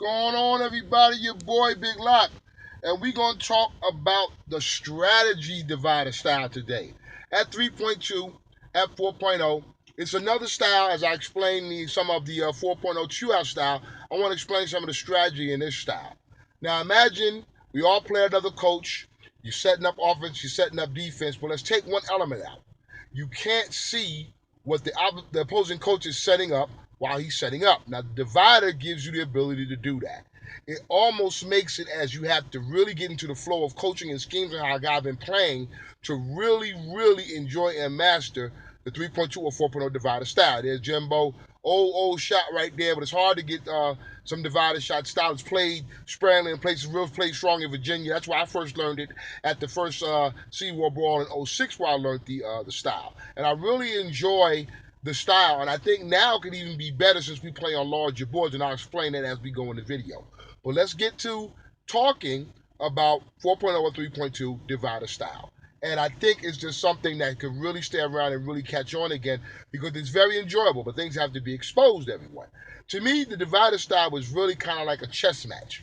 going on, everybody? Your boy Big Lock, and we're gonna talk about the strategy divider style today. At 3.2, at 4.0, it's another style. As I explained some of the 4.0 chew-out style, I want to explain some of the strategy in this style. Now imagine we all play another coach. You're setting up offense, you're setting up defense, but let's take one element out. You can't see what the opposing coach is setting up while he's setting up. Now, the divider gives you the ability to do that. It almost makes it as you have to really get into the flow of coaching and schemes and how a guy been playing to really enjoy and master the 3.2 or 4.0 divider style. There's Jimbo, old shot right there, but it's hard to get some divider shot style. It's played sparingly in places, real played strong in Virginia. That's why I first learned it at the first Seawall Brawl in '06, where I learned the style. And I really enjoy the style, and I think now it could even be better since we play on larger boards, and I'll explain that as we go in the video. But let's get to talking about 4.0 or 3.2 divider style. And I think it's just something that could really stay around and really catch on again because it's very enjoyable, but things have to be exposed to everyone. To me, the divider style was really kind of like a chess match.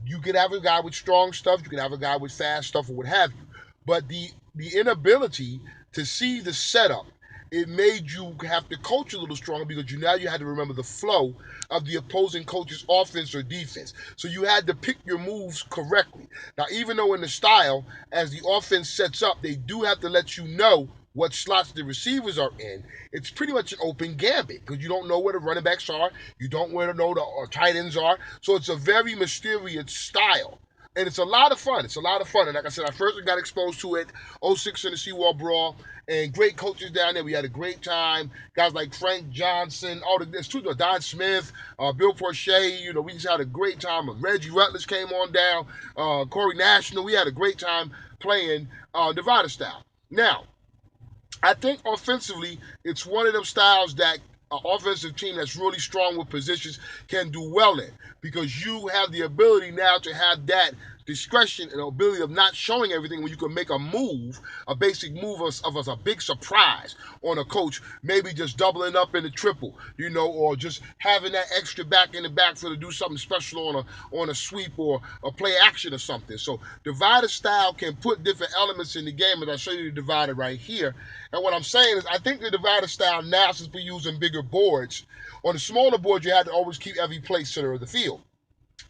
You could have a guy with strong stuff, you could have a guy with fast stuff, or what have you. But the inability to see the setup, it made you have to coach a little stronger because you had to remember the flow of the opposing coach's offense or defense. So you had to pick your moves correctly. Now, even though in the style, as the offense sets up, they do have to let you know what slots the receivers are in. It's pretty much an open gambit because you don't know where the running backs are. You don't know the tight ends are. So it's a very mysterious style. And it's a lot of fun. It's a lot of fun. And like I said, I first got exposed to it '06 in the Seawall Brawl, and great coaches down there. We had a great time. Guys like Frank Johnson, Don Smith, Bill Porcher. We just had a great time. Reggie Rutledge came on down. Corey National. We had a great time playing divider style. Now, I think offensively, it's one of them styles that an offensive team that's really strong with positions can do well in because you have the ability now to have that discretion and ability of not showing everything when you can make a basic move of a big surprise on a coach, maybe just doubling up in the triple, or just having that extra back in the backfield to do something special on a sweep or a play action or something. So divider style can put different elements in the game, and I'll show you the divider right here. And what I'm saying is I think the divider style now, since we're using bigger boards, on the smaller boards you had to always keep every play center of the field.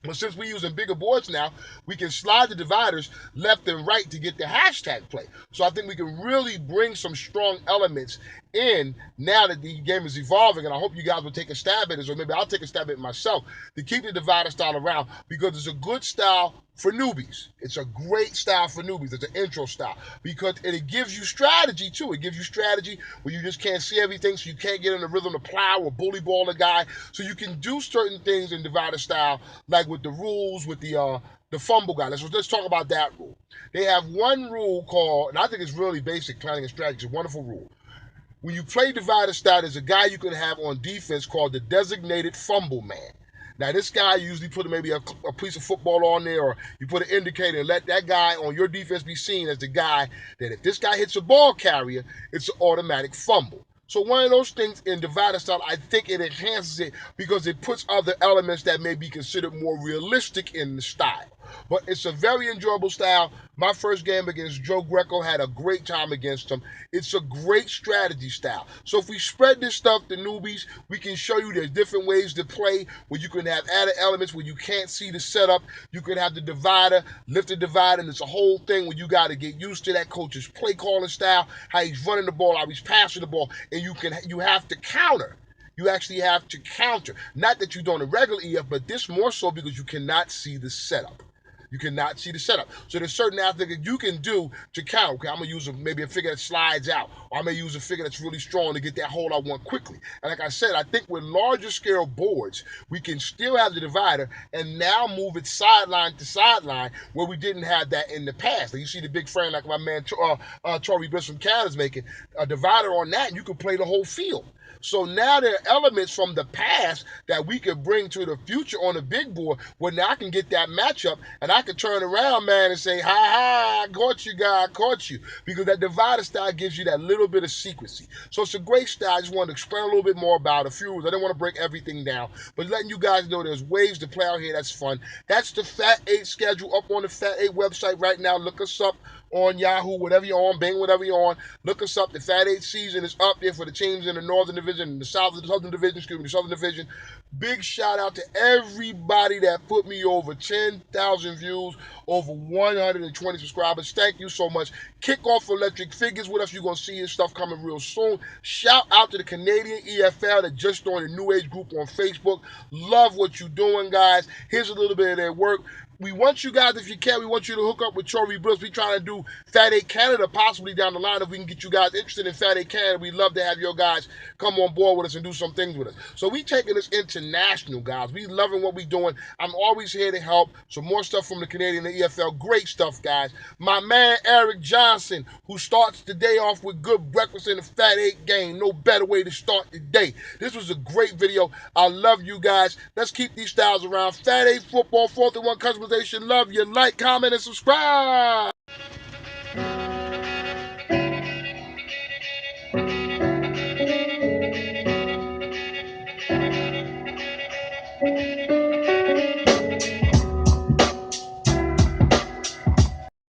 But since we're using bigger boards now, we can slide the dividers left and right to get the hashtag play. So I think we can really bring some strong elements in now that the game is evolving. And I hope you guys will take a stab at it, or maybe I'll take a stab at it myself to keep the divider style around because it's a good style for newbies. It's a great style for newbies. It's an intro style because it gives you strategy too. It gives you strategy where you just can't see everything, so you can't get in the rhythm to plow or bully ball a guy. So you can do certain things in divider style, like with the rules, with the fumble guy. Let's talk about that rule. They have one rule called, and I think it's really basic planning and strategy. It's a wonderful rule. When you play divider style, there's a guy you can have on defense called the designated fumble man. Now, this guy usually put maybe a piece of football on there, or you put an indicator and let that guy on your defense be seen as the guy that if this guy hits a ball carrier, it's an automatic fumble. So one of those things in divider style, I think it enhances it because it puts other elements that may be considered more realistic in the style. But it's a very enjoyable style. My first game against Joe Greco, had a great time against him. It's a great strategy style. So if we spread this stuff to newbies, we can show you there's different ways to play where you can have added elements where you can't see the setup. You can have the divider, lift the divider, and it's a whole thing where you got to get used to that coach's play calling style, how he's running the ball, how he's passing the ball, and you have to counter. You actually have to counter. Not that you don't in regular EF, but this more so because you cannot see the setup. You cannot see the setup. So there's certain athletes that you can do to counter. Okay, I'm going to use maybe a figure that slides out. Or I may use a figure that's really strong to get that hole I want quickly. And like I said, I think with larger scale boards, we can still have the divider and now move it sideline to sideline where we didn't have that in the past. Like you see the big frame like my man Tory Bliss from Canada's making a divider on that, and you can play the whole field. So now there are elements from the past that we could bring to the future on the big board where now I can get that matchup and I can turn around, man, and say, ha ha, I caught you, guy, I caught you. Because that divider style gives you that little bit of secrecy. So it's a great style. I just wanted to explain a little bit more about a few rules. I didn't want to break everything down, but letting you guys know there's ways to play out here that's fun. That's the Fat 8 schedule up on the Fat 8 website right now. Look us up on Yahoo, whatever you're on, Bing, whatever you're on. Look us up. The Fat 8 season is up there for the teams in the Northern Division and the Southern Division, the Southern Division. Big shout out to everybody that put me over 10,000 views, over 120 subscribers. Thank you so much. Kick off Electric Figures with us. You're going to see his stuff coming real soon. Shout out to the Canadian EFL that just joined the New Age group on Facebook. Love what you're doing, guys. Here's a little bit of their work. We want you guys, if you can, we want you to hook up with Chory Brooks. We trying to do Fat 8 Canada possibly down the line. If we can get you guys interested in Fat 8 Canada, we'd love to have your guys come on board with us and do some things with us. So we taking this international, guys. We loving what we doing. I'm always here to help. Some more stuff from the Canadian and the EFL. Great stuff, guys. My man, Eric Johnson, who starts the day off with good breakfast in the Fat 8 game. No better way to start the day. This was a great video. I love you guys. Let's keep these styles around. Fat 8 football, 4th and 1 customization. Love you. Like, comment, and subscribe.